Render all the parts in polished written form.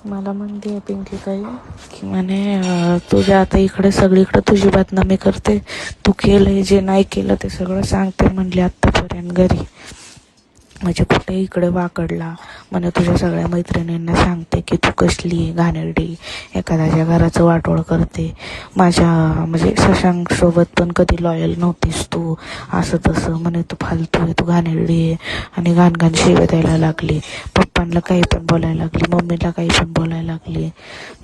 मला म्हणते आहे पिंकी ताई की म्हणे तुझ्या आता इकडे सगळीकडे तुझी बदनामी करते, तू केलंय जे नाही केलं ते सगळं सांगते म्हणली आत्तापर्यंत घरी. म्हणजे कुठे इकडे वाकडला म्हणे तुझ्या सगळ्या मैत्रिणींना सांगते की तू कसली घाणेरडी, एखाद्याच्या घराचं वाटोळ करते. माझ्या म्हणजे शशांक सोबत पण कधी लॉयल नव्हतीस तू, असं तसं म्हणे तू फालतू आहे, तू घाणेरडी आहे. आणि घाण शिव्या द्यायला लागली, पप्पांना काही पण बोलायला लागली, मम्मीला काही पण बोलायला लागली.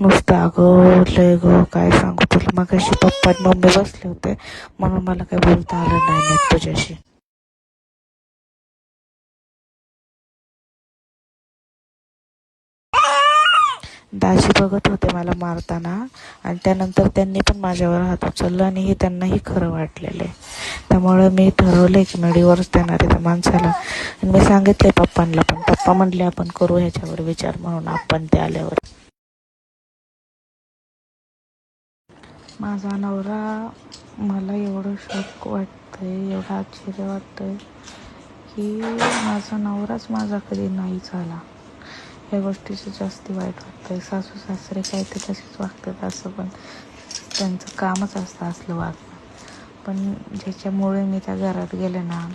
नुसतं अगं लय गं काय सांगू तुला. मगाशी पप्पा आणि मम्मी बसले होते म्हणून मला काही बोलता आलं नाही नीट तुझ्याशी. दाजी बघत होते मला मारताना आणि त्यानंतर त्यांनी पण माझ्यावर हात उचलला आणि हे त्यांनाही खरं वाटलेलं आहे. त्यामुळे मी ठरवलं की मी डिवोर्स देणार आहे त्या माणसाला. आणि मी सांगितले पप्पांना पण. पप्पा म्हटले आपण करू ह्याच्यावर विचार म्हणून आपण ते आल्यावर. माझा नवरा, मला एवढं शॉक वाटतंय, एवढं आश्चर्य वाटतंय की माझा नवराच माझा कधी नाही झाला. ह्या गोष्टीचं जास्त वाईट वाटतंय. सासू सासरे काय ते तसेच वागतात असं, पण त्यांचं कामच असतं असलं वागणं. पण ज्याच्यामुळे मी त्या घरात गेले ना,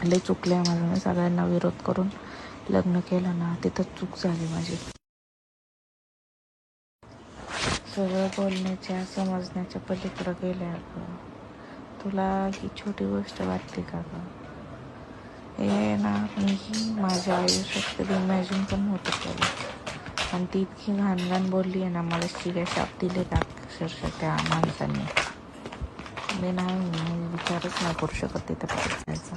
लय चुकलं आहे माझं. मी सगळ्यांना विरोध करून लग्न केलं ना, तिथं चूक झाली माझी. सगळं बोलण्याच्या समजण्याच्या पलीकडं गेल्या. अगं तुला ही छोटी गोष्ट वाटते का गं? हे ना मीही माझ्या आयुष्यात कधी इमॅजिन पण नव्हतं केलं. आणि ती इतकी घाण बोलली आहे ना, मला शिव्या शाप दिले का अक्षरशः त्या माणसाने. मी विचारच नाही करू शकत तिथं जायचा.